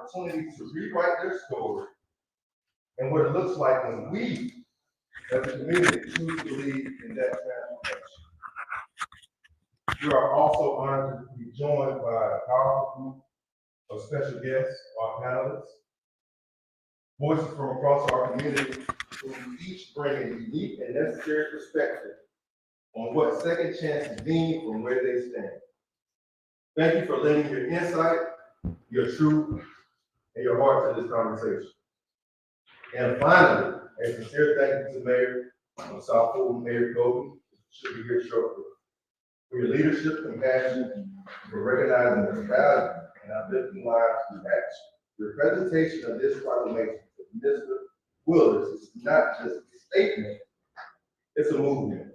opportunity to rewrite their story and what it looks like when we, as a community, choose to lead in that transformation. We are also honored to be joined by a powerful group of special guests, our panelists, voices from across our community who each bring a unique and necessary perspective on what second chances mean from where they stand. Thank you for lending your insight, your truth, and your heart to this conversation. And finally, a sincere thank you to Mayor of South Fulton, Mayor Kobe, who should be here shortly, for your leadership, compassion, for recognizing the value and uplifting lives through action. Your presentation of this proclamation to Mr. Willars is not just a statement, it's a movement.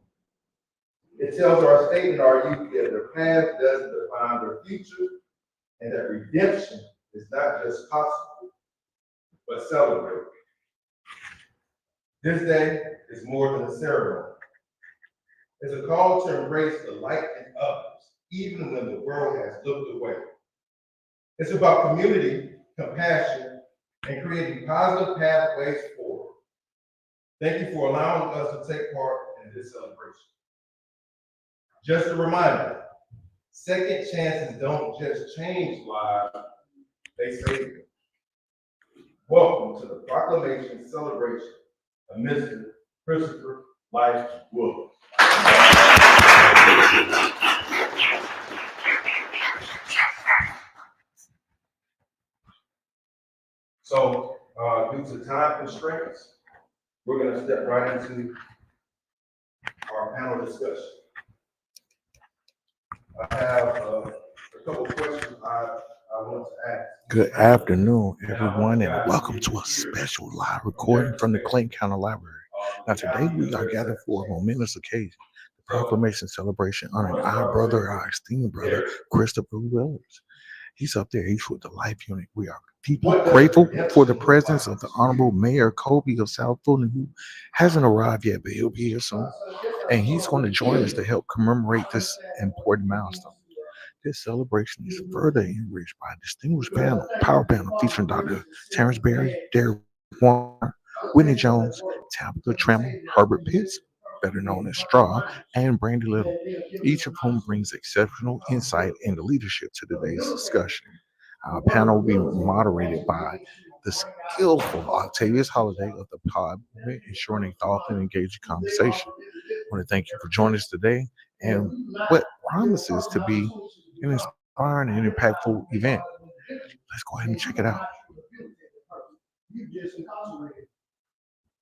It tells our state and our youth that their past doesn't define their future, and that redemption is not just possible, but celebrated. This day is more than a ceremony. It's a call to embrace the light in others, even when the world has looked away. It's about community, compassion, and creating positive pathways forward. Thank you for allowing us to take part in this celebration. Just a reminder, second chances don't just change lives, they save them. Welcome to the Proclamation celebration of Mr. Christopher Willars. So, due to time constraints, we're going to step right into our panel discussion. I have a couple of questions I want to ask. Good afternoon, everyone, and welcome to a special live recording from the Clayton County Library. Now, today we are gathered for a momentous occasion, the Proclamation celebration honoring our esteemed brother, Christopher Willars. He's up there, he's with the Life Unit. We are deeply grateful for the presence of the Honorable Mayor Kobe of South Fulton, who hasn't arrived yet, but he'll be here soon. And he's going to join us to help commemorate this important milestone. This celebration is further enriched by a distinguished power panel featuring Dr. Terrence Berry, Derek Warner, Whitney Jones, Tabitha Trammell, Herbert Pitts, better known as Straw, and Brandy Little, each of whom brings exceptional insight and leadership to today's discussion. Our panel will be moderated by the skillful Octavius Holiday of the Pod Movement, ensuring a thoughtful and engaging conversation. I want to thank you for joining us today and what promises to be an inspiring and impactful event. Let's go ahead and check it out.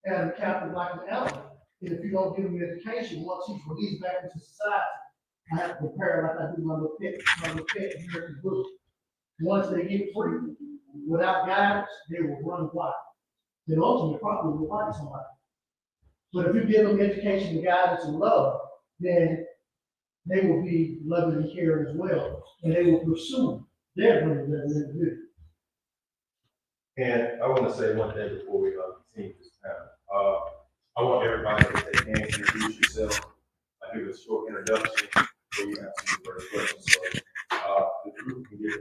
And Captain like an elephant. And if you don't give him education, once he's released back into society, I have to prepare like I do my little pet American book. Once they get free, without guidance, they will run wild. Then ultimately probably will fight somebody. But if you give them education and guidance and love, then they will be loving and caring as well. And they will pursue their dreams that they do. And I want to say one thing before we continue this panel. I want everybody to take hands and introduce yourself. I give a short introduction before you answer the first question. So the group can get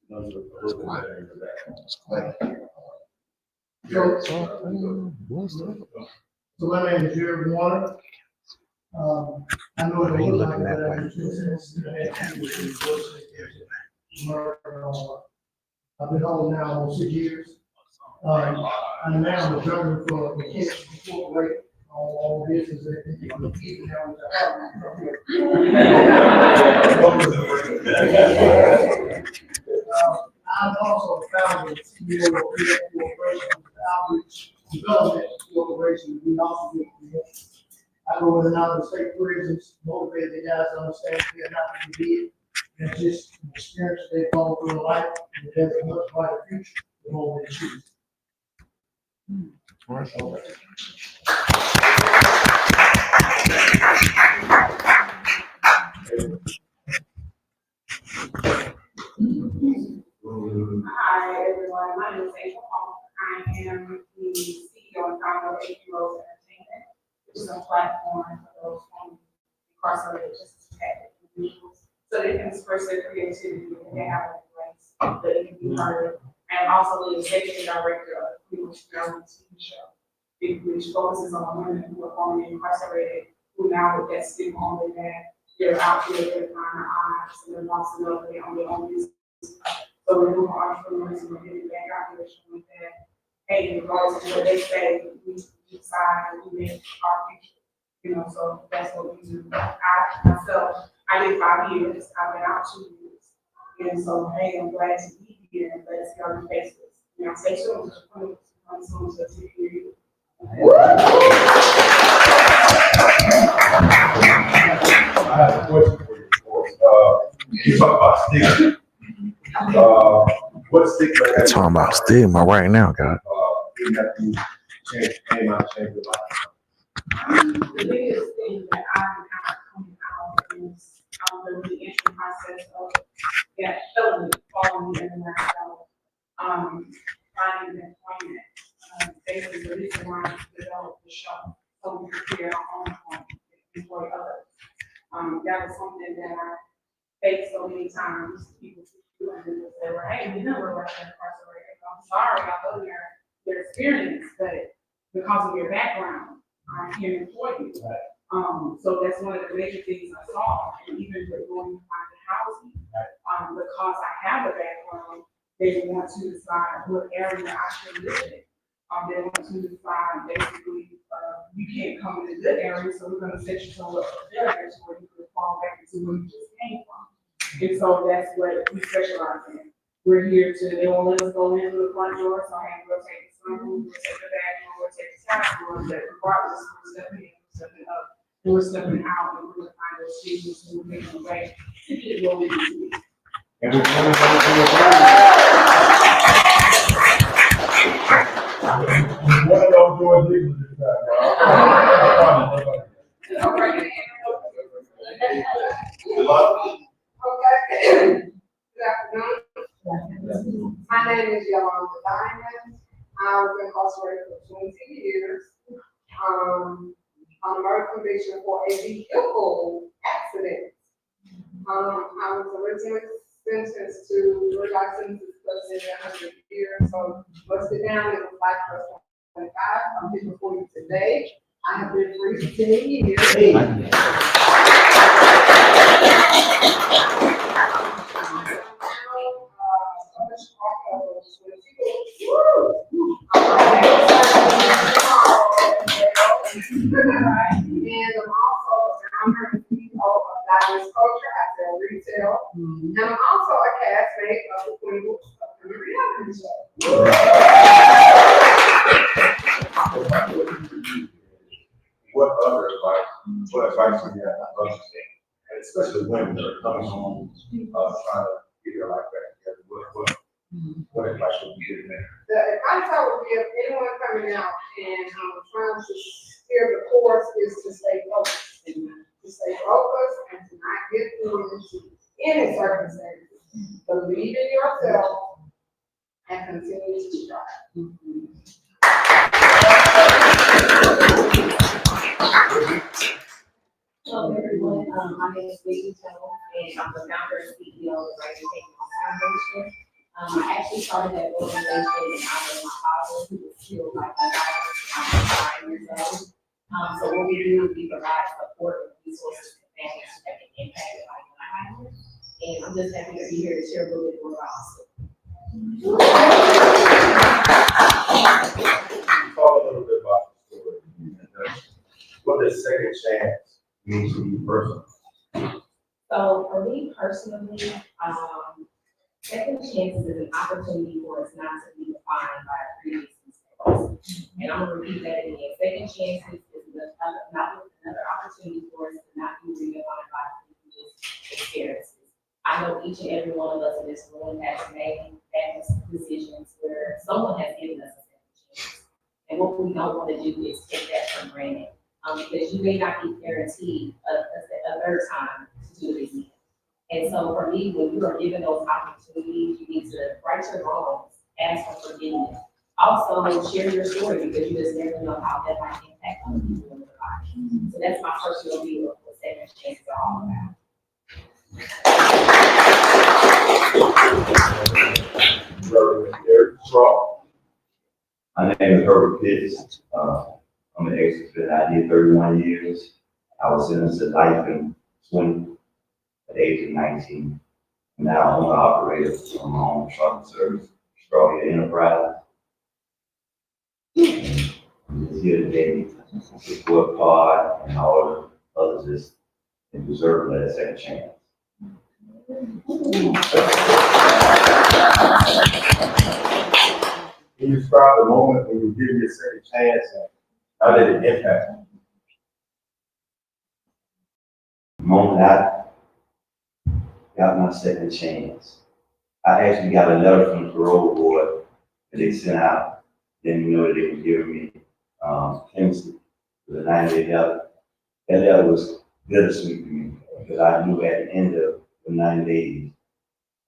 a little bit better into that. So my name is Jared Warner. I know it a little like that. I've been home now almost 6 years. And now I'm a journey for the kids to incorporate all business that you can keep now. I'm also founded CEO of the Corporation Outreach Development Corporation. We also do events. I go in and out of state prisons, motivate the guys to understand they're not going to be it. And just an experience they've gone through in life, and there's a much brighter future than what they choose. Hi, everyone. My name is April Hall. I am the CEO and founder of AP Rose Entertainment, which is a platform for those from incarcerated justice individuals, so they can express their creativity and they have a voice that it can be heard I'm also the executive director of the Queen TV show, which focuses on women who are formerly incarcerated, who now with that stigma on their back, they're out here, they're finding their eyes, and they're lost in love, they're on their own business. So we're doing entrepreneurs and we're getting back out there showing that, hey, regardless of what they say, we decide and we make our future. You know, so that's what we do. I myself, I did 5 years, I've been out 2 years. And so, hey, I'm glad to be here and glad to see all your faces. You know, stay tuned, I'm soon to see you. I have a question for you, of course. You talk about stigma. What stigma? We're talking about stigma right now, God. Came out, changed your life. The biggest thing that I have coming out is the re-entry process of that felony falling in the last finding employment. Basically, the reason why we developed the show, so we could create our own employment and employ others. That was something that I faced so many times. People do and then they say, well, hey, we never were incarcerated. I'm sorry, I know your experience, but because of your background, I can't employ you. So that's one of the major things I saw, and even with going to find the housing, because I have a background, they want to decide what area I should live in. They want to decide basically, you can't come in a good area, so we're gonna set you somewhere for failure to where you can fall back into where you just came from. And so that's what we specialize in. We're here to, they won't let us go in through the front door, so hey, we'll take the sunroof, we'll take the back door, we'll take the side door, but regardless, we're stepping in, we're stepping up, and we're stepping out, and we're gonna find those students who will make them away to get what we need to be. And we're coming one of those doors legal this time, Okay. Good afternoon. My name is Yolanda Diamond. I was incarcerated for 20 years. On a murder conviction for a vehicle accident. I was originally sentenced to 3 licenses plus 100 years. So bust it down, it was like plus 25. I'm here before you today. I have been free for 10 years. And I'm also a founder and CEO of Diamond Culture. I sell retail. And I'm also a castmate of the Queen of the reality show. what advice do you have to others, and especially women that are coming home, trying to get their life back together? What advice would you give them? The advice I would give anyone coming out and trying to steer the course is to stay focused. To stay focused and to not get through into any circumstances. Believe in yourself and continue to strive. Hello everyone, my name is Lady Tone, and I'm the founder and CEO of the Right Foundation. I actually started that organization in honor of my father, who was killed by my father when I was 5 years old. So what we do is we provide support and resources to families who have been impacted by gun violence. And I'm just happy to be here to share a little bit more about our story. Talk a little bit about the story. What does second chance mean to you personally? So for me personally, second chances is an opportunity for us not to be defined by previous mistakes. And I'm gonna repeat that again. Second chances is another opportunity for us to not be redefined by previous experiences. I know each and every one of us in this room has made bad decisions where someone has given us a second chance. And what we don't want to do is take that for granted. Because you may not be guaranteed a third time to do it again. And so for me, when you are given those opportunities, you need to right your wrongs, ask for forgiveness. Also, share your story because you just never know how that might impact other people in their lives. So that's my personal view of what second chances are all about. There straw. My name is Herbert Pitts. I'm an ex-offender. I did 31 years. I was sentenced to life in 20 at the age of 19. Now I'm an operator on my own trucking service, Strawhead Enterprise. I'm just here today to support Pod and all the others that deserve that second chance. Can you describe the moment when you give me a second chance and how did it impact you? The moment I got my second chance, I actually got a letter from the parole board that they sent out. Didn't know that they were giving me clemency with a 90-day letter. That letter was bittersweet to me because I knew at the end of the 90 days,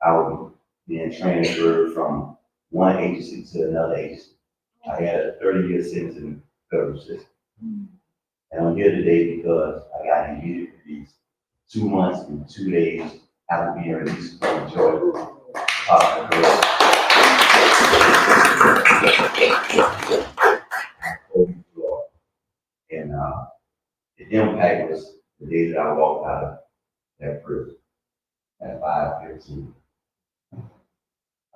I would be being transferred from one agency to another agency. I had a 30-year sentence in the federal system. And I'm here today because I got immediate release 2 months and 2 days after being released from Georgia. And the impact was the day that I walked out of that prison at 5:15.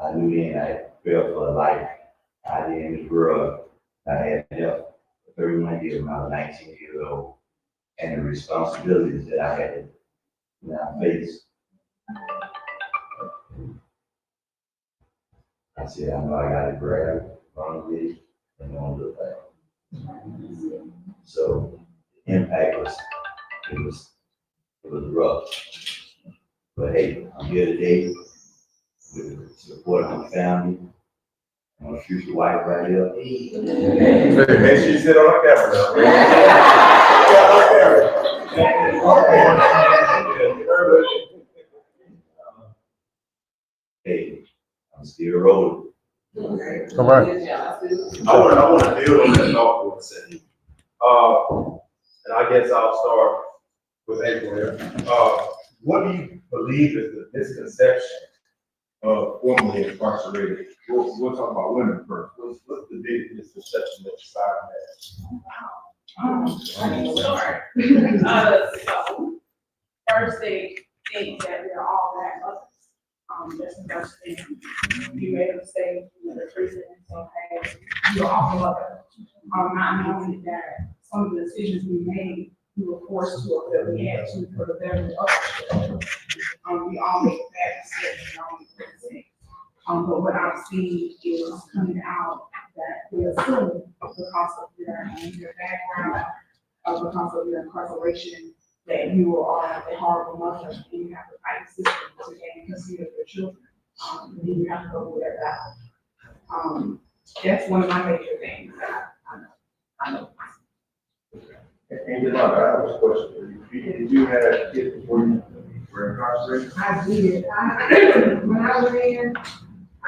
I knew then I felt for life. I didn't grow up. I had left for 31 years when I was 19 years old. And the responsibilities that I had to now face. I said, I know I gotta grab one of these and don't look back. So the impact was rough. But hey, I'm here today with the support of my family and my future wife right here. Hey, make sure you sit on the camera now. Sit on the camera. Hey, I'm still rolling. All right. I want to build on that thought for a second. And I guess I'll start with April here. What do you believe is the misconception of formerly incarcerated? We'll talk about women first. What's the big misconception that society has? So, first they think that we are all bad mothers. That's the first thing. You made a mistake, you went to prison, it's okay, you're all a mother. Not knowing that some of the decisions we made, we were forced to, or that we had to for the betterment of our children. We all make bad mistakes, we all make bad mistakes. But what I've seen is coming out that they assume because of their background, because of your incarceration, that you are a horrible mother and you have to fight the system to gain custody of your children. And then you have to go through that battle. That's one of my major things that I know. And then I have a question for you. Did you have kids before you were incarcerated? I did. When I was in,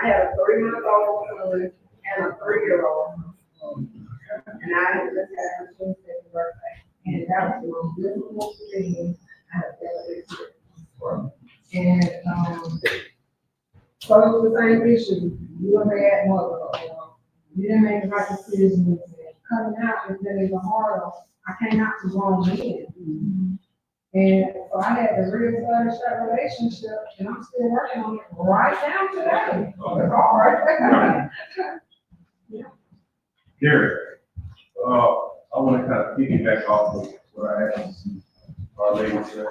I had a 3-month-old son and a 3-year-old. And I had just had her 22nd birthday. And that was the most difficult thing I have ever experienced. And so it was the same issue. You were a bad mother. You didn't make the right decisions. Coming out is really harder. I came out to grown men. And so I had to reestablish that relationship, and I'm still working on it right now today. It's hard. Gary, I want to kind of piggyback off of what I asked our ladies here.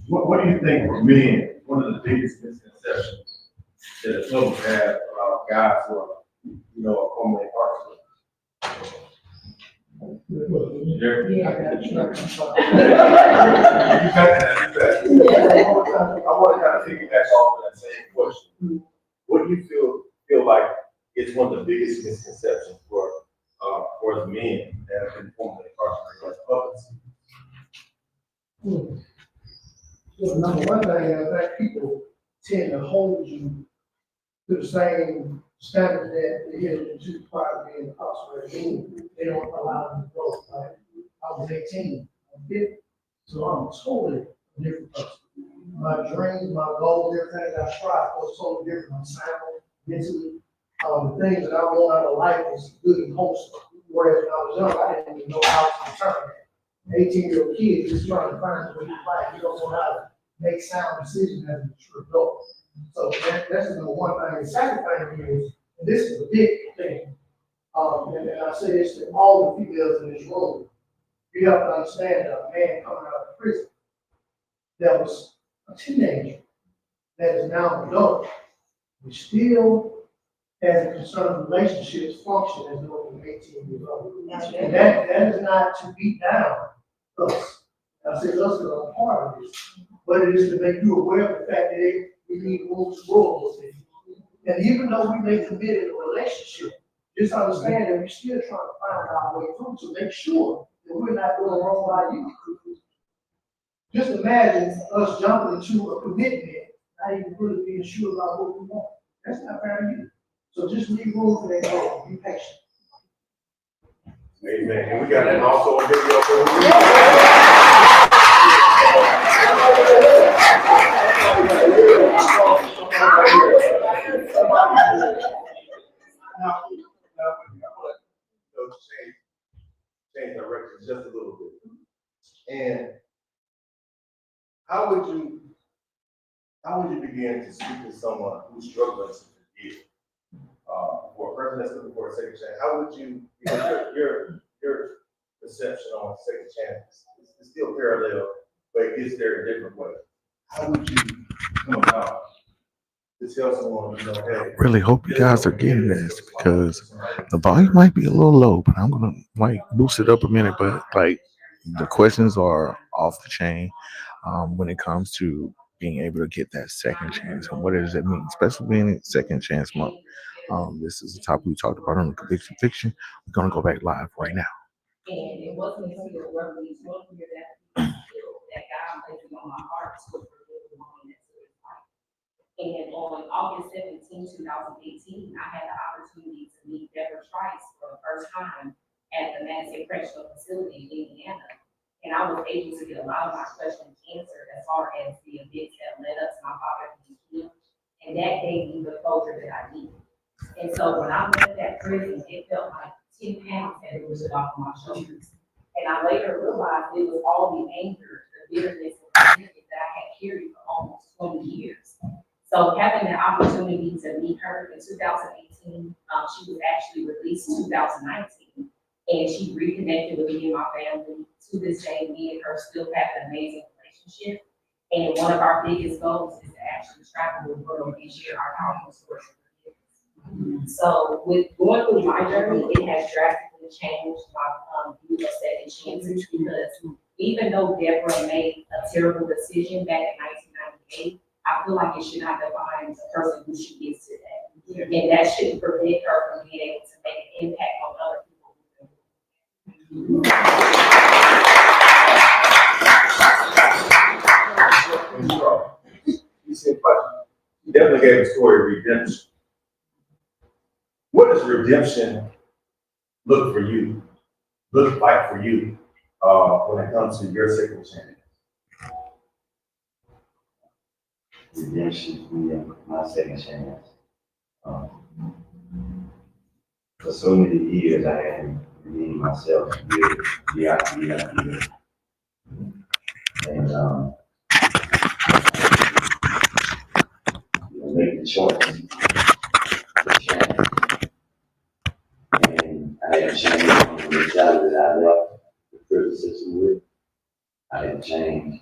What do you think for men, one of the biggest misconceptions that the public have about guys who are, are formerly incarcerated? Gary? Yeah. I want to kind of piggyback off of that same question. What do you feel like is one of the biggest misconceptions for the men that have been formerly incarcerated as public? Well, number one thing is that people tend to hold you to the same standard that they held you to prior to being incarcerated. They don't allow them to grow. Like, I was 18, I'm 50, so I'm a totally different person. My dreams, my goals, everything I strive for is totally different. My sound, mentally. The things that I want out of life is good and wholesome. Whereas when I was young, I didn't even know how to determine that. 18-year-old kid just trying to find what he like. You don't know how to make sound decisions as a mature adult. So that's the number one thing. The second thing is, and this is a big thing, and I say this to all the females in this room, you have to understand that a man coming out of prison that was a teenager, that is now an adult, which still has a concern with relationships function as though he's 18 years old. And that is not to beat down us. I say us because I'm part of this, but it is to make you aware of the fact that we need room to grow with it. And even though we may commit in a relationship, just understand that we're still trying to find our way through to make sure that we're not doing wrong by you. Just imagine us jumping into a commitment, not even really being sure about what we want. That's not fair to you. So just leave room for that growth. Be patient. Amen. And we got that also on video for you. Now, change direction just a little bit. And how would you begin to speak to someone who's struggling to forgive? For a person that's looking for a second chance, how would you, because your perception on second chance is still parallel, but it gets there a different way. How would you come about to tell someone, hey? Really hope you guys are getting this because the volume might be a little low, but I'm gonna like boost it up a minute. But like the questions are off the chain when it comes to being able to get that second chance and what does it mean, especially being second chance month. This is the topic we talked about on the conviction fiction. We're gonna go back live right now. And it wasn't until roughly 12 years after that God placed it on my heart to forgive the woman that took his life. And on August 17, 2018, I had the opportunity to meet Deborah Trice for the first time at the Madison Correctional Facility in Indiana. And I was able to get a lot of my questions answered as far as the events that led up to my father being killed. And that gave me the closure that I needed. And so when I left that prison, it felt like 10 pounds had been lifted off my shoulders. And I later realized it was all the anger, the bitterness, and the that I had carried for almost 20 years. So having the opportunity to meet her in 2018, she was actually released in 2019, and she reconnected with me and my family. To this day, me and her still have an amazing relationship. And one of our biggest goals is to actually travel the world and share our powerful stories. So with going through my journey, it has drastically changed my view of second chances because even though Deborah made a terrible decision back in 1998, I feel like it should not define the person who she is today. And that shouldn't prevent her from being able to make an impact on other people. You said, but you definitely gave a story of redemption. What does redemption look like for you when it comes to your second chance? Redemption for me, my second chance. For so many years, I had redeemed myself year after year after year. And make the choice to change. And I had changed from the job that I left the prison system with. I had changed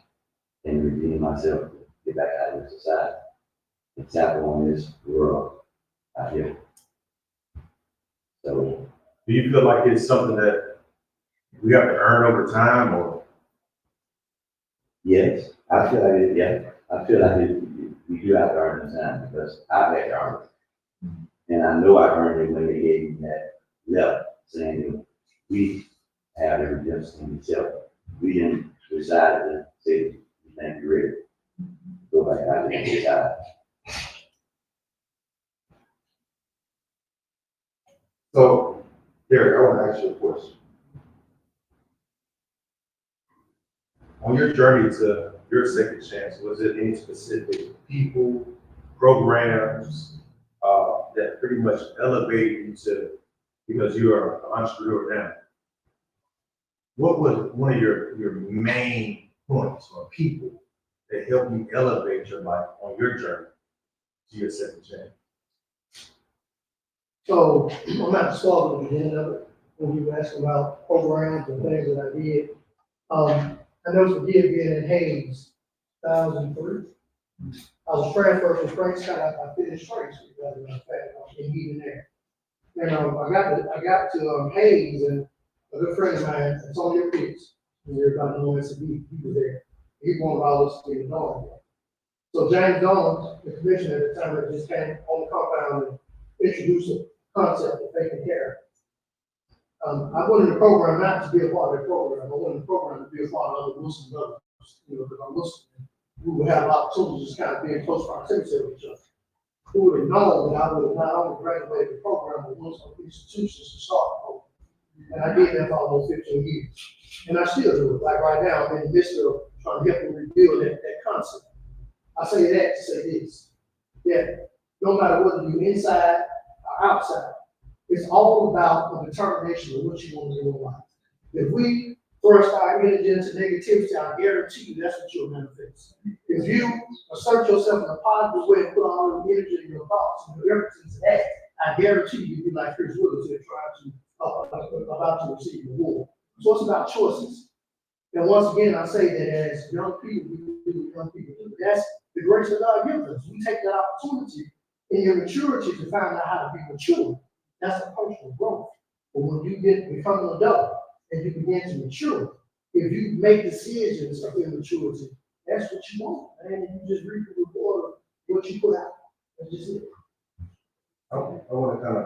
and redeemed myself to get back out of society and tap on this world out here. So, Do you feel like it's something that we have to earn over time, or? yes, I feel like it, yeah. I feel like we do have to earn the time because I had to earn it. And I know I earned it when they gave me that letter saying that we have the redemption in itself. We didn't decide to say, you think you're ready. Go back out and decide. So, Derek, I want to ask you a question. On your journey to your second chance, was it any specific people, programs that pretty much elevated you to, because you're an entrepreneur now. What was one of your main points or people that helped you elevate your life on your journey to your second chance? So I'm not to start at the beginning of it, when you asked about programs and things that I did. I know for being in Hayes, 2003. I was transferred from Frank Scott. I finished Frank, as a matter of fact, I was in heating there. And I got to Hayes, and a good friend of mine, Antoine Rivers, and everybody knows he was there. He wanted all us to be known. So James Dolan, the commissioner at the time, that just came on the compound and introduced a concept of taking care. I went in the program not to be a part of the program. I went in the program to be a part of other Muslim brothers. Because I'm Muslim, we would have opportunities to kind of be in close proximity to each other. Who would have known that I would have not only graduated the program, but Muslim institutions to start the program. And I did that for almost 15 years. And I still do it. Like right now, I'm in the midst of trying to help them rebuild that concept. I say that to say this, that no matter whether you're inside or outside, it's all about the determination of what you want to do in life. If we thrust our energy into negativity, I guarantee you that's what you'll manifest. If you assert yourself in a positive way and put all the energy in your thoughts and your efforts into that, I guarantee you you'll be like Chris Willars here trying to about to receive the reward. So it's about choices. And once again, I say that as young people, we do young people do. That's the grace that God gives us. We take that opportunity in your maturity to find out how to be mature. That's a personal growth. But when you become an adult and you begin to mature, if you make decisions of immaturity, that's what you want. And you just reap the reward of what you put out. That's just it. I want to kind of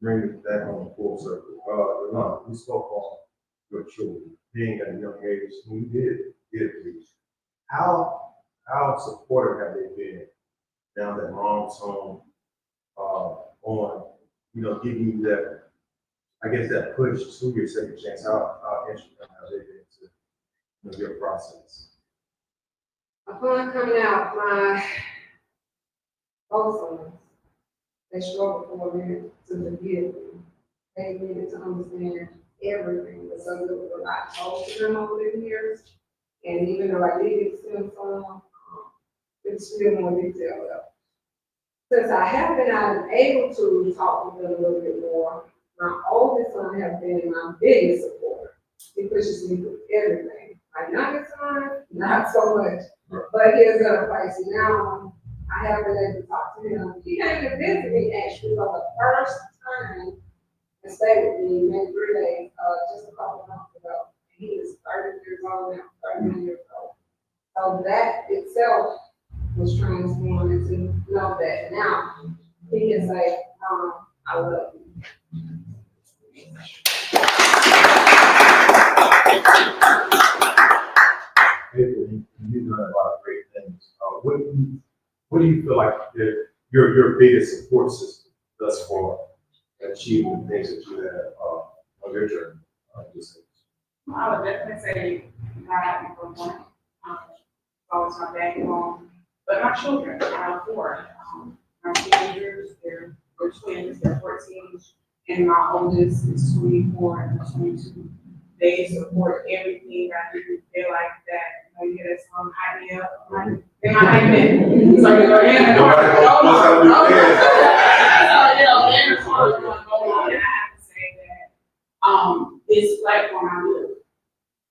bring it back on full circle. We spoke on your children being at a young age when you did please. How supportive have they been now that mom's home on, giving you that, I guess, that push to your second chance? How instrumental have they been to your process? Upon coming out, my both sons, they struggled for me to forgive me. They needed to understand everything that some of what I told to them over the years. And even though I did extend some, it's still more detailed though. Since I have been able to talk with them a little bit more, my oldest son has been my biggest supporter. He pushes me through everything. My youngest son, not so much, but he is at a place now. I have been able to talk to him. He came to visit me actually for the first time and stayed with me maybe 3 days, just a couple of months ago. He is 30 years old now, 31 years old. So that itself was transformed to know that now he can say, I love you. You've done a lot of great things. What do you feel like your biggest support system thus far achieving the things that you have on your journey? I would definitely say God number one. Always my backbone. But my children, I have 4. My teenagers, they're twins, they're 14, and my oldest is 24 and 22. They support everything I do. They're like that. You hear that song, hype me up? They might hype me. So, in the car, in the car, and I have to say that this platform I live,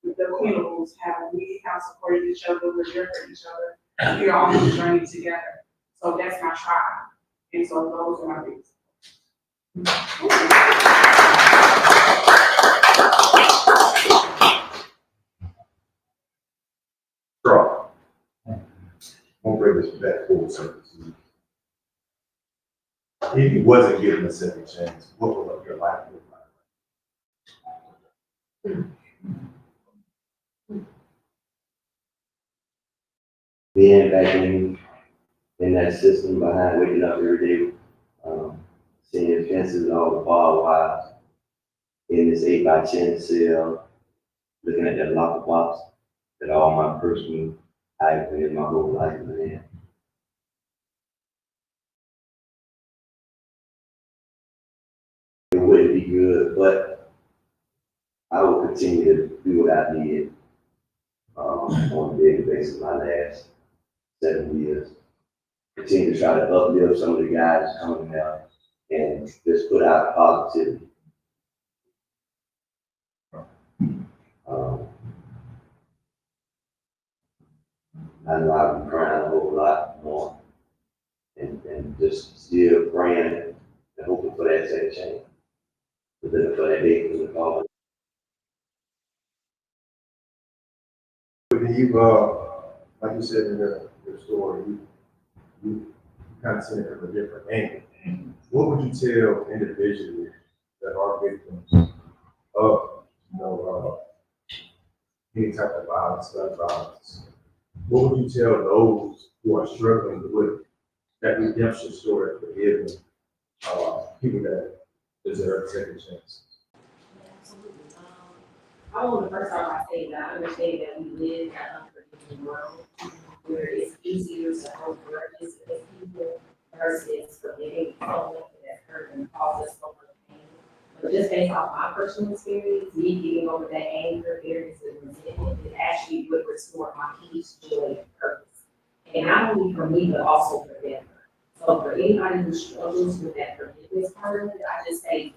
the Queenables we have supported each other, we're there for each other. We're on this journey together. So that's my tribe. And so those are my biggest. Strong. We'll bring this back full circle. If you wasn't given a second chance, what would your life look like? Being back in that system behind waking up every day, seeing fences and all the barbed wires in this 8x10 cell, looking at that locker box that all my personal items in my whole life, man. it wouldn't be good, but I will continue to do what I did on a daily basis my last 7 years. Continue to try to uplift some of the guys coming out and just put out positivity. I know I've been crying a whole lot more and just still praying and hoping for that second chance. But then for that day to call. You've, like you said in your story, you kind of seen it from a different angle. What would you tell individuals that are victims of, any type of violence, gun violence? What would you tell those who are struggling with that redemption story of forgiving people that deserve a second chance? Absolutely. I want to first start by saying that I understand that we live in an unforgiving world where it's easier to hold grudges against people versus forgiving someone that hurt and caused us so much pain. But just based off my personal experience, me getting over that anger, bitterness, and resentment, it actually would restore my peace, joy, and purpose. And not only for me, but also for them. So for anybody who struggles with that forgiveness part of it, I just say,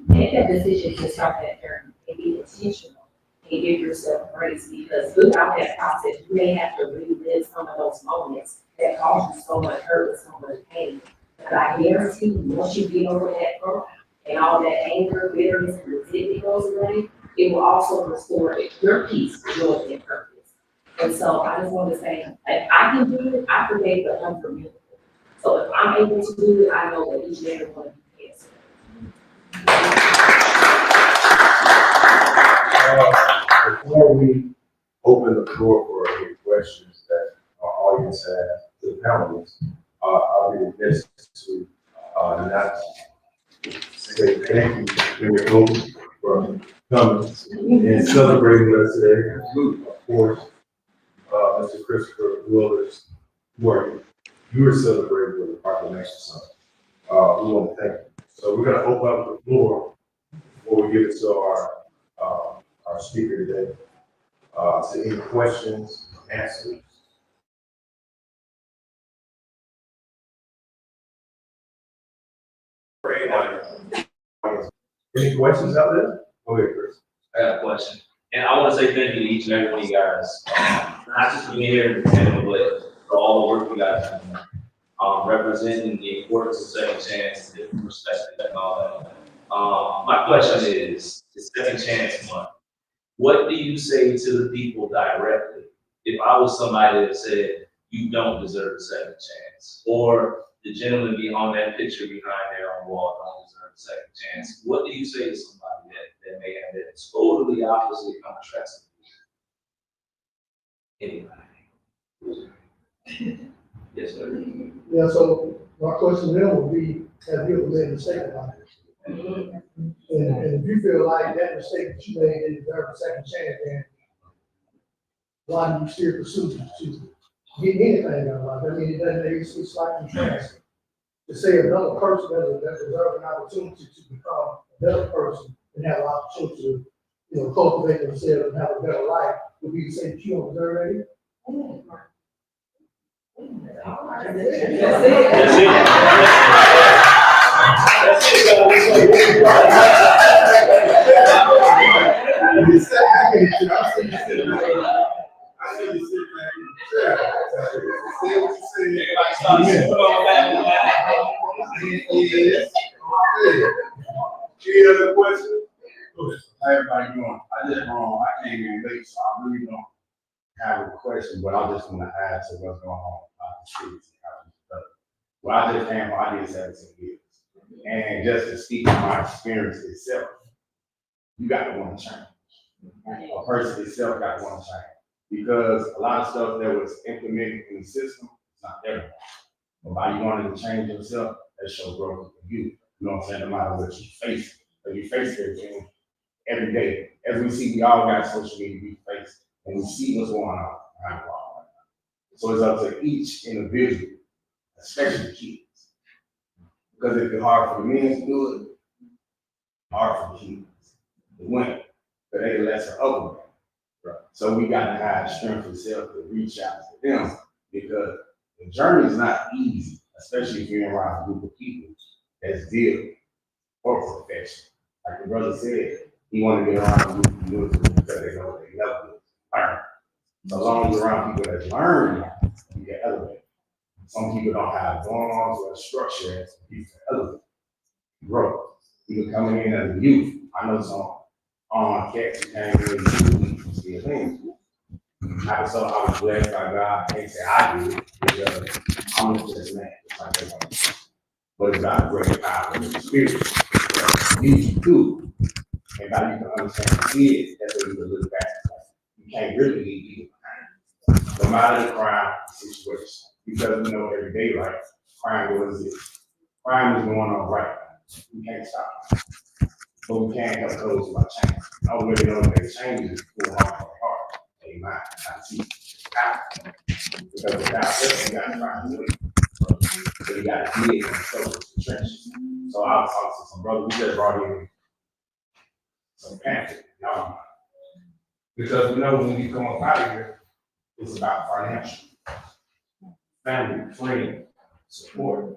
make that decision to start that journey and be intentional and give yourself grace, because throughout that process, you may have to relive some of those moments that caused you so much hurt and so much pain. But I guarantee you, once you get over that hump and all that anger, bitterness, and resentment goes away, it will also restore your peace, joy, and purpose. And so I just want to say, if I can do it, I forgave the unforgivable. So if I'm able to do it, I know that each and every one of you can. Before we open the floor for any questions that our audience has to the panelists, I'll be remiss to not say thank you to your folks for coming and celebrating with us today. Of course, Mr. Christopher Willars, where you were celebrating with the Proclamation Song. We want to thank you. So we're going to open up the floor before we give it to our speaker today. To any questions, answers. Any questions out there? Go ahead, Chris. I got a question. And I want to say thank you to each and every one of you guys. Not just for being here, but for all the work you guys have done. Representing the importance of second chance, different perspectives and all that. My question is Second Chance Month. What do you say to the people directly? If I was somebody that said, you don't deserve a second chance, or the gentleman behind that picture behind there on the wall don't deserve a second chance, what do you say to somebody that may have that totally opposite contrast? Anybody? Yes, sir. Yeah, so my question then would be, have you ever made a mistake about it? And if you feel like that mistake that you made didn't deserve a second chance, then why do you still pursue to get anything out of life? I mean, it doesn't make it slightly trans. To say another person that deserves an opportunity to become a better person and have an opportunity to, cultivate themselves and have a better life would be to say that you don't deserve it. Any other questions? How everybody doing? I came in late, so I really don't have a question, but I just want to add to what's going on about the streets. Well, I just came, I did 17 years. And just to speak to my experience itself, you got to want to change. A person itself got to want to change. Because a lot of stuff that was implemented in the system, it's not everyone. But by you wanting to change yourself, that shows growth in you. You know what I'm saying? No matter what you face. Because you face everything every day. As we see, we all got social media we face. And we see what's going on behind the wall right now. So it's up to each individual, especially kids. Because if it's hard for the men to do it, are for the women, but they lesser of them. Right. So we gotta have strength of self to reach out to them, because the journey is not easy, especially if you're around a group of people that's deal for perfection. Like the brother said, he wanted to get around a group of people because they know they love you. Learn. So long as you're around people that learn, you can elevate. Some people don't have norms or structure, and some people can elevate, grow. Even coming in as a youth, I know some cats who came in still things. I was blessed by God. I can't say I did, because I'm just man, just like they want. But it's about a great power of the spirit. You too. And now you can understand the kid, that's what you can look back. You can't really leave people behind. No matter the crime situation. Because we know every day, right? Crime, what is it? Crime is going on right now. We can't stop it. But we can't help those who are changing. I already know that they change is for heart. They might not see out. Because without this, you gotta find a way. So you gotta dig and sow the trenches. So I was talking to some brothers, we just brought in some pamphlet, y'all. Because we know when we come up out of here, it's about financial, family, friend, support.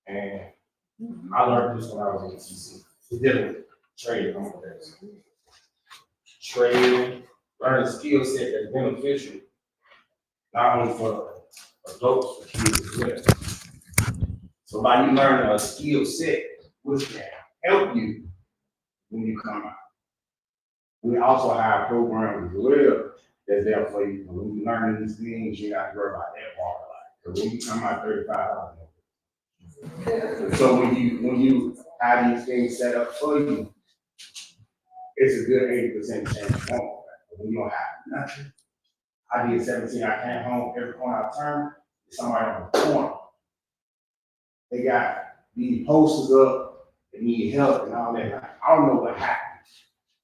And I learned this when I was in TC. It's different trading on things. Trading, learning a skill set that's beneficial, not only for adults, for kids as well. So by you learning a skill set, which can help you when you come out. We also have programs as well that's there for you. When you learn these things, you got to worry about that part of life. Because when you come out $35. So when you have these things set up for you, it's a good 80% chance you won't. But when you don't have nothing, I did 17, I came home, every corner I turned, there's somebody on the corner. They got these posters up, they need help and all that. I don't know what happened.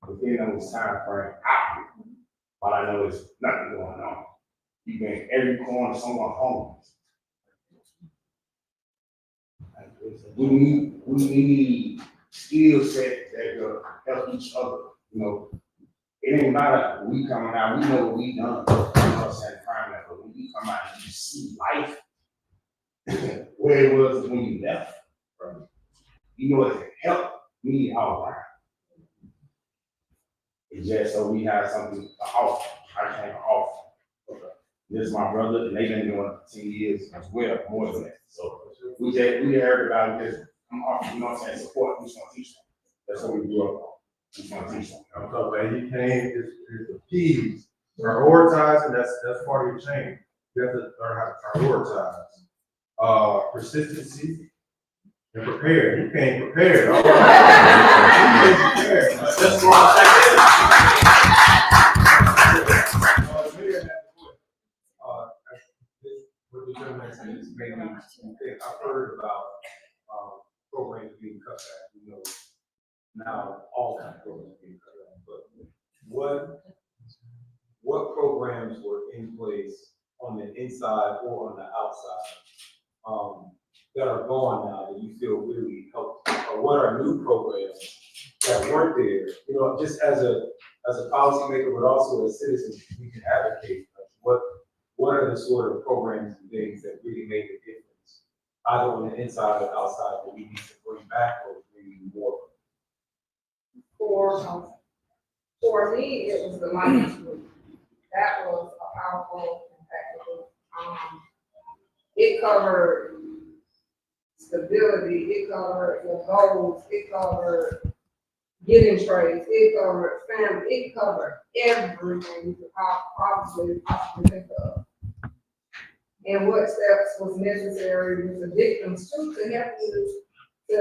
Within those time frame out, but I know there's nothing going on. You can in every corner, someone homeless. We need skill set that will help each other. You know, it ain't matter we coming out, we know what we done. You know what I'm saying? Crime level. When you come out and you see life where it was when you left, bro, you know it can help me all right. It's just so we have something to offer. I can't offer. Okay. This is my brother, and they've been doing it for 10 years as well, more than that. So we heard about this. I'm offering, you know what I'm saying, support. We just want to teach them. That's what we grew up on. We just want to teach them. I'm talking about you can't, it's the P's. Prioritizing, that's part of your change. You have to learn how to prioritize. Persistency and prepare. You can't prepare. All right. You can't prepare. That's what the gentleman said is maybe I've heard about programs being cut back. You know, now all kinds of programs being cut back. But what programs were in place on the inside or on the outside that are gone now that you feel really helped? Or what are new programs that weren't there? You know, just as a policymaker, but also as citizens, we can advocate. What are the sort of programs and things that really make a difference, either on the inside or outside, that we need to bring back or bring more? For me, it was the Lions Group. That was a powerful, impactful. It covered stability, it covered your goals, it covered getting trades, it covered family, it covered everything you could possibly think of. And what steps was necessary with the victims too to help you to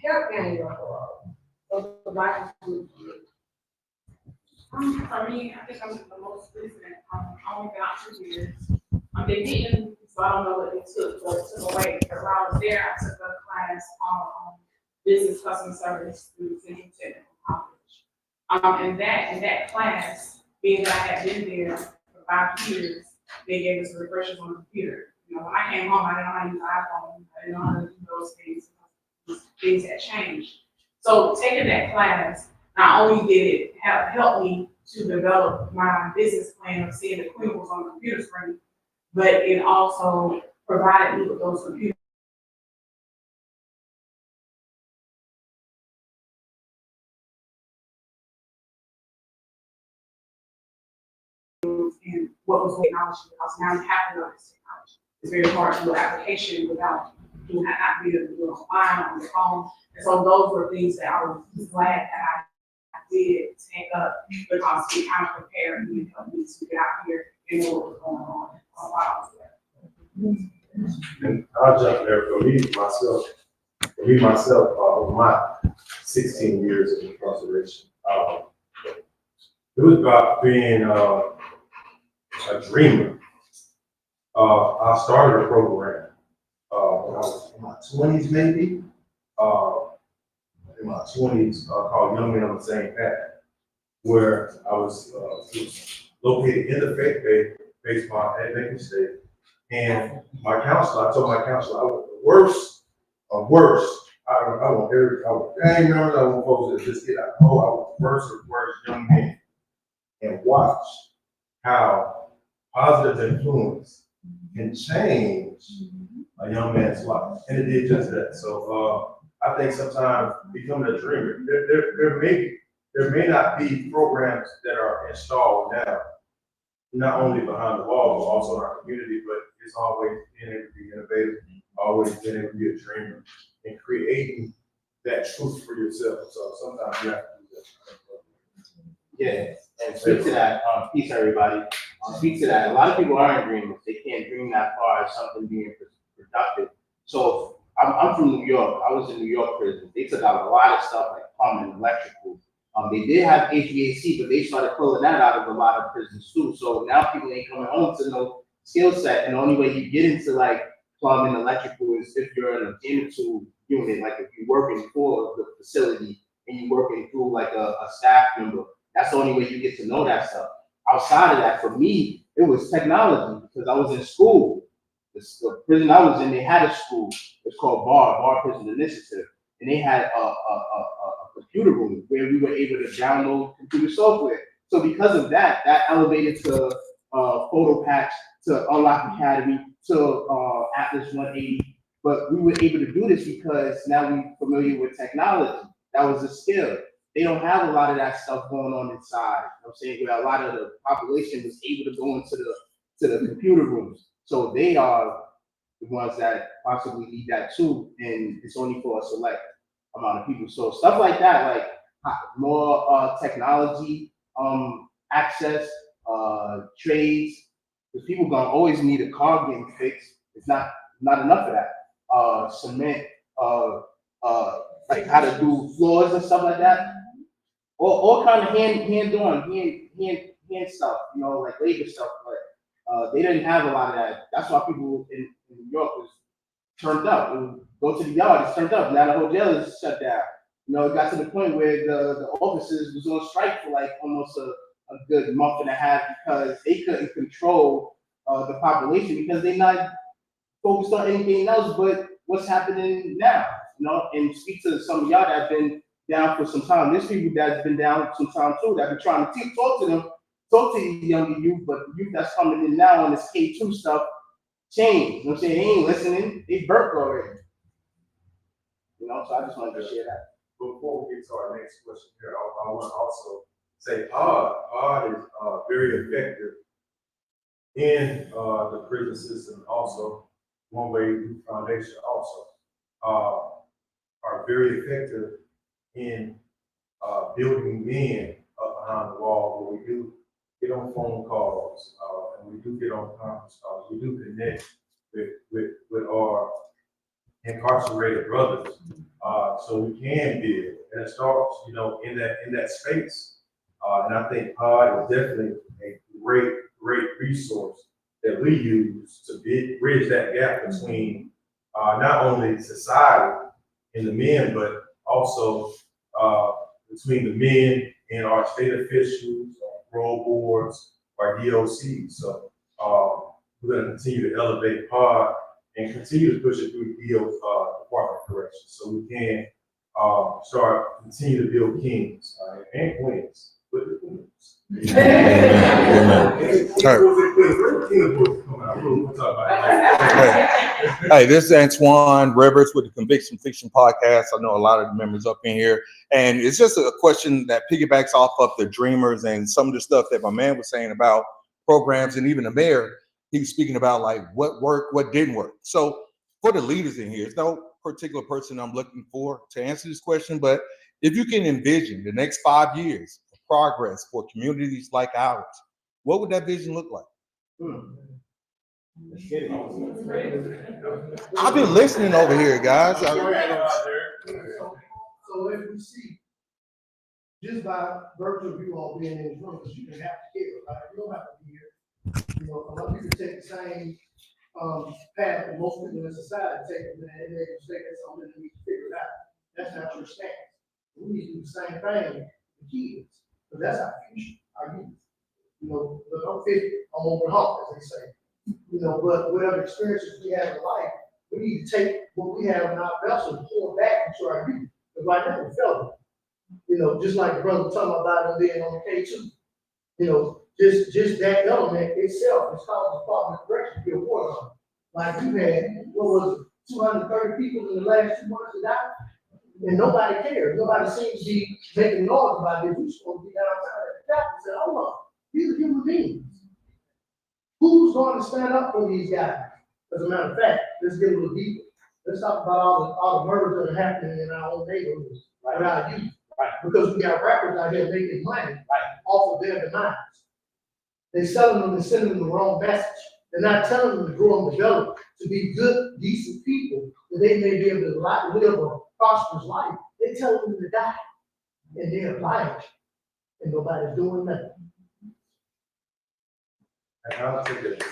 help gain your parole. So the Lions Group. For me, I think I'm the most recent. I only been out 2 years. They didn't, so I don't know what they took, but it took away. Because while I was there, I took a class on business customer service through Central Technical College. And that class, being that I had been there for 5 years, they gave us refreshers on the computer. You know, when I came home, I didn't know how to use iPhone. I didn't know how to do those things. Things had changed. So taking that class, not only did it help me to develop my business plan of seeing the criminals on the computer screen, but it also provided me with those computer and what was technology, because now you have to know this technology. It's very hard to do application without doing that, not being able to do it online, on your phone. And so those were things that I was glad that I did take up, because it kind of prepared me and helped me to get out here and know what was going on while I was there. And I'll jump there for me myself, over my 16 years of incarceration. It was about being a dreamer. I started a program when I was in my 20s, maybe. In my 20s, called Young Men on the Same Path, where I was located in the faith-based at Macon State. And my counselor, I told my counselor, I want the worst of worst. I want gang members, I want folks that just get out. Oh, I want the worst of worst young men. And watch how positive influence can change a young man's life. And it did just that. So I think sometimes becoming a dreamer, there may not be programs that are installed now, not only behind the wall, but also in our community, but it's always being able to be innovative, always being able to be a dreamer, and creating that truth for yourself. So sometimes you have to do that. Yeah, and speak to that, peace everybody. Speak to that. A lot of people aren't dreamers. They can't dream that far as something being productive. So I'm from New York. I was in New York prison. They took out a lot of stuff like plumbing, electrical. They did have HVAC, but they started pulling that out of a lot of prisons too. So now people ain't coming home to no skill set, and the only way you get into like plumbing, electrical is if you're in a janitorial unit, like if you're working for the facility and you're working through like a staff member. That's the only way you get to know that stuff. Outside of that, for me, it was technology because I was in school. The prison I was in, they had a school. It's called Bar Prison Initiative, and they had a computer room where we were able to download computer software. So because of that, that elevated to Photo Patch, to Unlock Academy, to Atlas 180. But we were able to do this because now we're familiar with technology. That was a skill. They don't have a lot of that stuff going on inside. You know what I'm saying? Where a lot of the population was able to go into the computer rooms. So they are the ones that possibly need that too, and it's only for a select amount of people. So stuff like that, like more technology access, trades, because people gonna always need a car getting fixed. It's not enough of that. Cement, like how to do floors and stuff like that. All kind of hand stuff, you know, like labor stuff, but they didn't have a lot of that. That's why people in New York was turned up. Go to the yard, it's turned up. Now the whole jail is shut down. You know, it got to the point where the officers was on strike for like almost a good month and a half because they couldn't control the population because they're not focused on anything else but what's happening now. You know, and speak to some of y'all that have been down for some time. There's people that's been down some time too that been trying to talk to them, talk to the younger youth, but the youth that's coming in now on this K2 stuff change. You know what I'm saying? They ain't listening. They burped already. You know, so I just wanted to share that. Before we get to our next question here, I want to also say POD is very effective in the prison system. Also, One Way Youth Foundation also are very effective in building men up behind the wall. Where we do get on phone calls and we do get on conference calls. We do connect with our incarcerated brothers, so we can build. And it starts, you know, in that space. And I think POD is definitely a great resource that we use to bridge that gap between not only society and the men, but also between the men and our state officials, our road boards, our DOCs. So we're going to continue to elevate POD and continue to push it through the Department of Corrections, so we can start, continue to build kings, all right, and queens, but the queens. Hey, this is Antoine Rivers with the Conviction Fiction Podcast. I know a lot of the members up in here, and it's just a question that piggybacks off of the Dreamers and some of the stuff that my man was saying about programs, and even the mayor, he was speaking about like what worked, what didn't work. So for the leaders in here, there's no particular person I'm looking for to answer this question, but if you can envision the next 5 years of progress for communities like ours, what would that vision look like? I've been listening over here, guys. So if we see, just by virtue of you all being in this room, because you can have to care, right? You don't have to be here. You know, a lot of people take the same path that most people in society take, and they mistake that's something that we need to figure it out. That's not your stance. We need to do the same thing for kids, because that's our future, our youth. You know, look, I'm 50, I'm over the hump, as they say. You know, but whatever experiences we have in life, we need to take what we have in our vessel and pour back into our youth. Because right now we're failing. You know, just like the brother was talking about them being on K2. You know, just that element itself is causing the Department of Corrections to be a war on. Like you had, what was it, 230 people in the last 2 months that died? And nobody cares. Nobody seems to be making noise about this. We're supposed to be outside at the top and say, hold on, these are human beings. Who's going to stand up for these guys? As a matter of fact, let's get a little deeper. Let's talk about all the murders that are happening in our own neighborhoods, with our youth. Right. Because we got rappers out here making money off of their demise. They're selling them and sending them the wrong message. They're not telling them to grow and develop to be good, decent people that they may be able to live a prosperous life. They're telling them to die. And they're lying. And nobody's doing nothing. And I'll take it.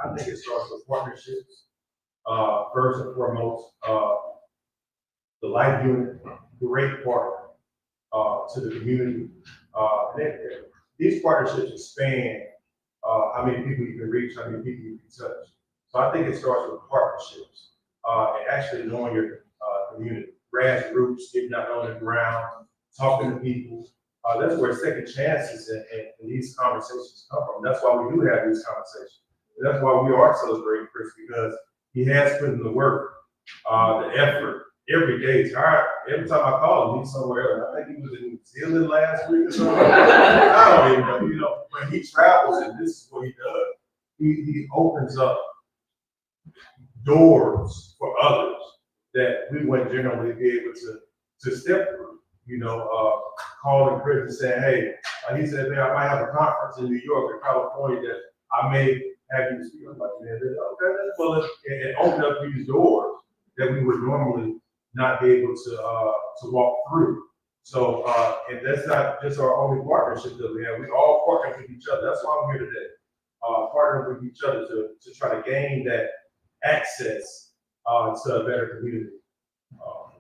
I think it starts with partnerships. First and foremost, the Life Unit, great partner to the community. These partnerships expand how many people you can reach, how many people you can touch. So I think it starts with partnerships and actually knowing your community. Grassroots, getting out on the ground, talking to people. That's where second chances and these conversations come from. That's why we do have these conversations. And that's why we are celebrating Chris, because he has put in the work, the effort. Every day, it's hard. Every time I call him, he's somewhere else. I think he was in New Zealand last week or something. I don't even know. You know, when he travels and this is what he does, he opens up doors for others that we wouldn't generally be able to step through. You know, calling Chris and saying, hey, he said, man, I might have a conference in New York or California that I may have you speak. I'm like, man, okay, well, it opened up these doors that we would normally not be able to walk through. So, and that's not just our only partnership that we have. We all partner with each other. That's why I'm here today. Partner with each other to try to gain that access to a better community.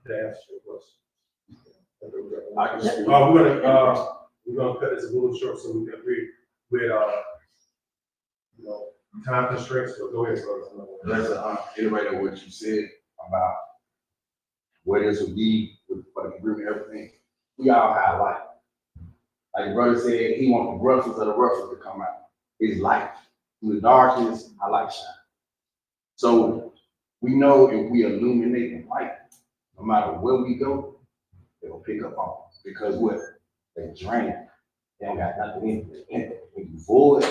To answer your question. We're gonna cut this a little short so we can agree with you know, time constraints. So go ahead, brother. Let's iterate on what you said about what is a need for the agreement, everything. We all have life. Like the brother said, he wants the Russells of the Russells to come out. His life. Through the darkness, our light shine. So we know if we illuminate the light, no matter where we go, they will pick up on us. Because what? They drain. They don't got nothing in it. When you void,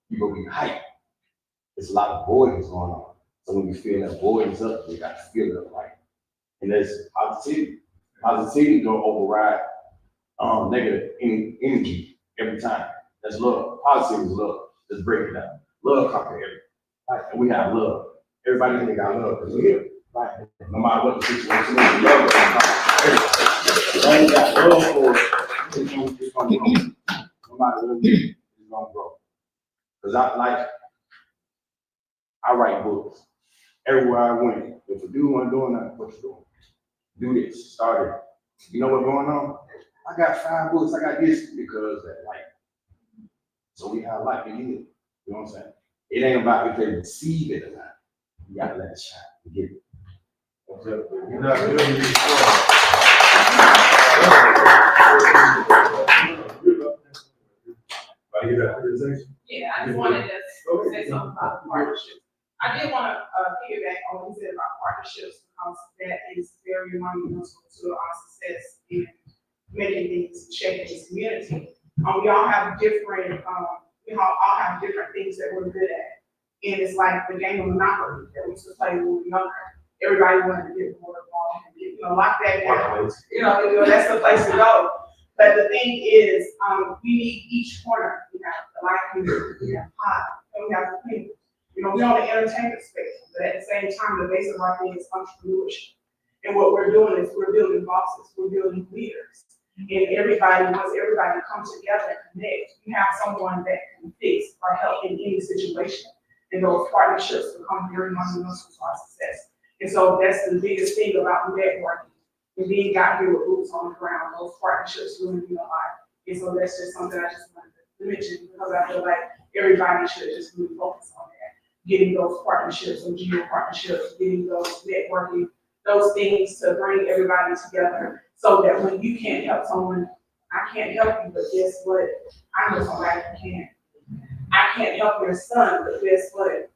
you're gonna be hyped. There's a lot of void is going on. So when you feel that void is up, you got to feel it right. And there's positivity. Positivity gonna override negative energy every time. That's love. Positivity is love. Let's break it down. Love conquers everything. Right? And we have love. Everybody in here got love because we're here. Right? No matter what the situation is, love conquers everything. When you got love for it, it's gonna grow. No matter what we do, it's gonna grow. Because I write books. Everywhere I went, if a dude wasn't doing that, what you doing? Do this, start it. You know what's going on? I got 5 books, I got this because that light. So we have light in here. You know what I'm saying? It ain't about if they receive it or not. You gotta let it shine and get it. You're not doing this. I hear that presentation. Yeah, I just wanted to say something about the partnerships. I did want to piggyback on what you said about partnerships, because that is very monumental to our success in making things change in this community. We all have different, we all have different things that we're good at. And it's like the game of Monopoly that we used to play when we were younger. Everybody wanted to get more involved and get, lock that down. That's the place to go. But the thing is, we need each corner. We have the light community, we have pie, and we have the people. We're on the entertainment space, but at the same time, the base of our thing is entrepreneurship. And what we're doing is we're building bosses, we're building leaders. And once everybody comes together and connect, you have someone that can fix or help in any situation. And those partnerships become very monumental to our success. And so that's the biggest thing about networking. And being out here with boots on the ground, those partnerships really mean a lot. And so that's just something I just wanted to mention, because I feel like everybody should just really focus on that. Getting those partnerships and geo partnerships, getting those networking, those things to bring everybody together, so that when you can't help someone, I can't help you, but guess what? I know somebody who can. I can't help your son, but guess what?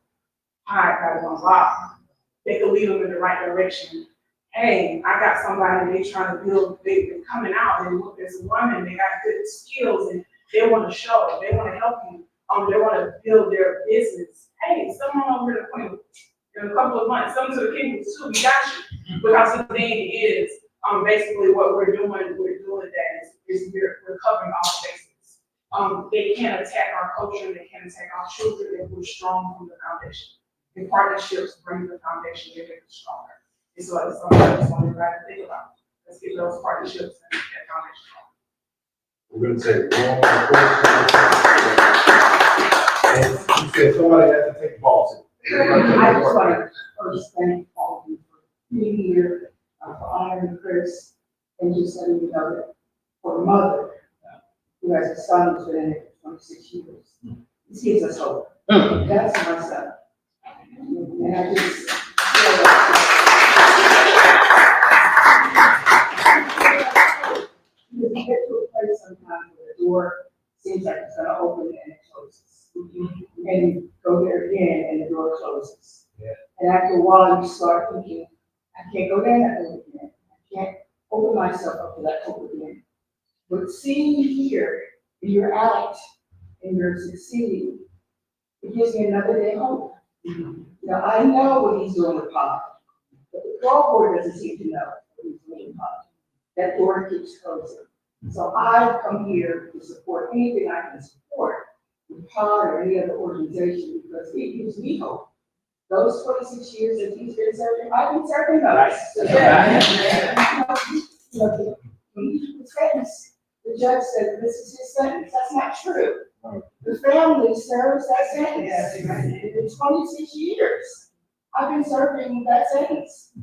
I got it on lock. They can lead them in the right direction. Hey, I got somebody they trying to build, they've been coming out, and look, there's a woman, they got good skills, and they want to show, they want to help you, they want to build their business. Hey, someone over the point in a couple of months, some to the kingdom too, we got you. Because the thing is, basically what we're doing that is we're covering all bases. They can't attack our culture, they can't attack our children if we're strong from the foundation. And partnerships bring the foundation, they make it stronger. And so it's something I just want everybody to think about. Let's get those partnerships and that foundation strong. We're gonna take one more question. And you said somebody has to take the ball. I just want to first thank all of you for being here, for honoring Chris, and just letting you know that for a mother who has a son who's been in it for 26 years, this gives us hope. That's my son. And I just feel like you get to a place sometimes where the door seems like it's gonna open and it closes. And you go there again and the door closes. Yeah. And after a while you start thinking, I can't go down that door again. I can't open myself up to that hope again. But seeing you here, and you're out, and you're succeeding, it gives me another day hope. Now, I know what he's doing with Pop, but the parole board doesn't seem to know what he's doing with Pop. That door keeps closing. So I've come here to support anything I can support with Pop or any other organization, because it gives me hope. Those 26 years that he's been serving, I've been serving those. When he was sentenced, the judge said, this is his sentence. That's not true. The family serves that sentence. In 26 years, I've been serving that sentence.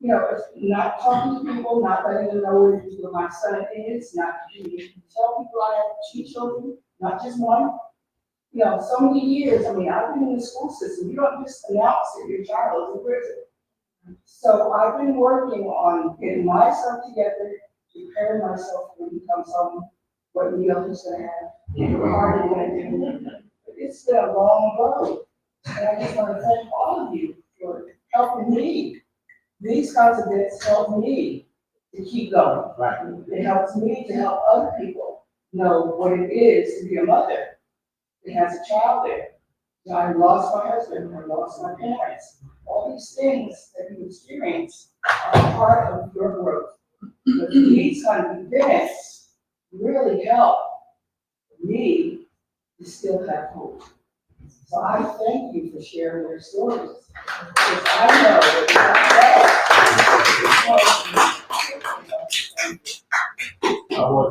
Not talking to people, not letting them know where my son is, not tell people I have 2 children, not just one. So many years, I've been in the school system. You don't just announce that your child is in prison. So I've been working on getting myself together, preparing myself when he comes home, what meal he's gonna have, what hard he's gonna do. But it's been a long road. And I just want to thank all of you for helping me. These kinds of events help me to keep going. Right. It helps me to help other people know what it is to be a mother that has a child there. I lost my husband, I lost my parents. All these things that you experience are part of your growth. But these kind of events really help me to still have hope. So I thank you for sharing your stories. Because I know that I want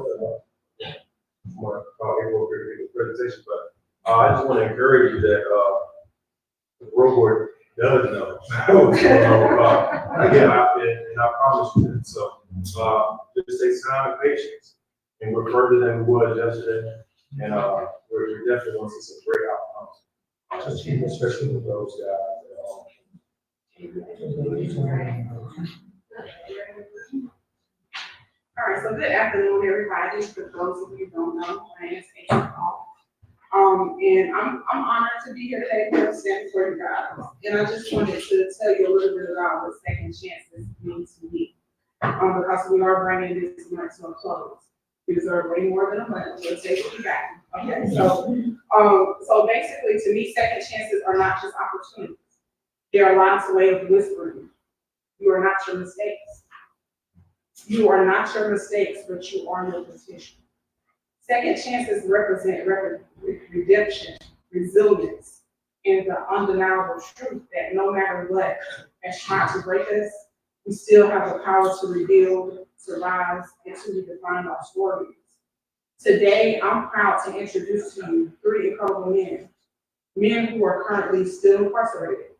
to probably go over the presentation, but I just want to encourage you that the parole board does know what's going on. Again, I promise you that. So just take time and patience, and we're further than we was yesterday, and we're definitely going to see some great outcomes. Especially with those guys. All right, so good afternoon, everybody. For those of you who don't know, my name is Antoine. And I'm honored to be here today to stand for you guys. And I just wanted to tell you a little bit about what second chances mean to me. Because we are bringing this month to a close. We deserve way more than a month. We'll take what we got. Okay, so basically, to me, second chances are not just opportunities. They are God's way of whispering. You are not your mistakes. You are not your mistakes, but you are your potential. Second chances represent redemption, resilience, and the undeniable truth that no matter what has tried to break us, we still have the power to rebuild, to rise, and to redefine our stories. Today, I'm proud to introduce to you 3 incredible men who are currently still incarcerated,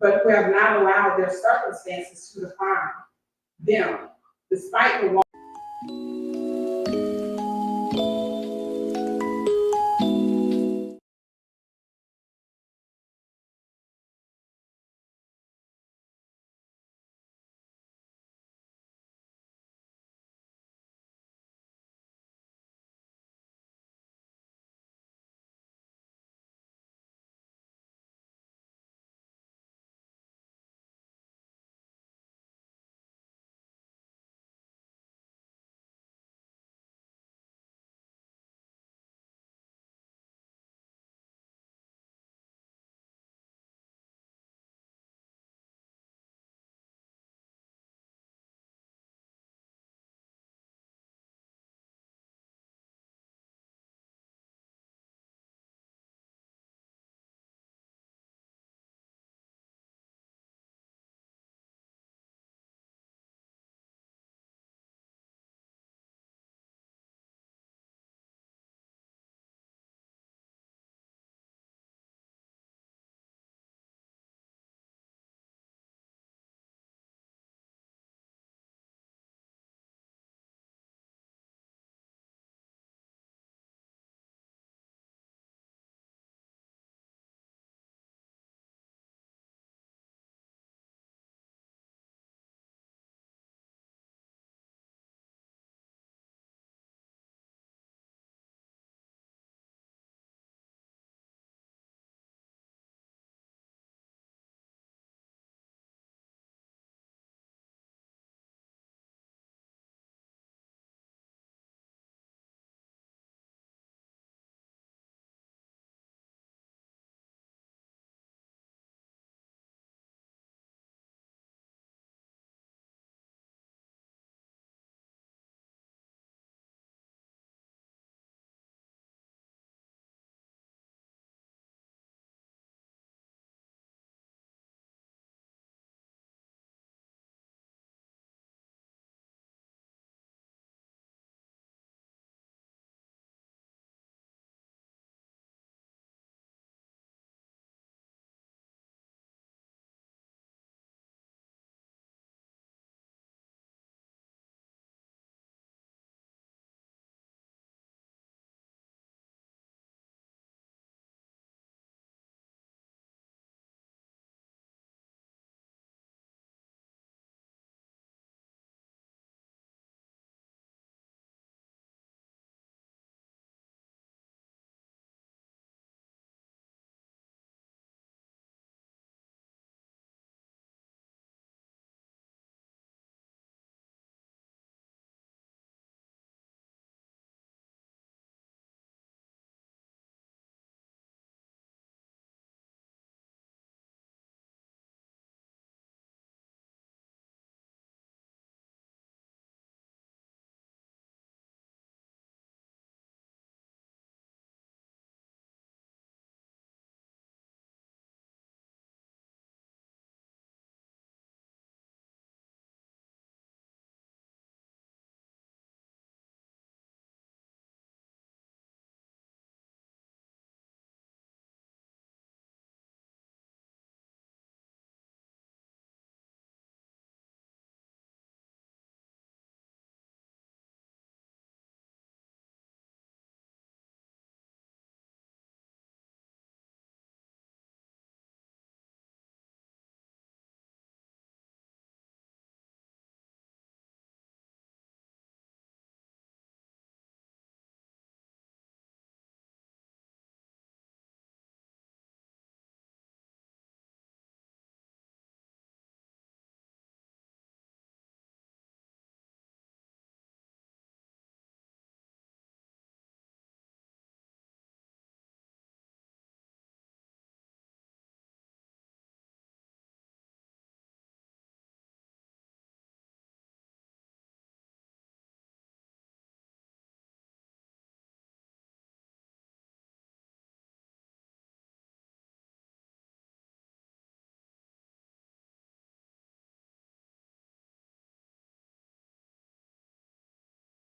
but who have not allowed their circumstances to define them, despite the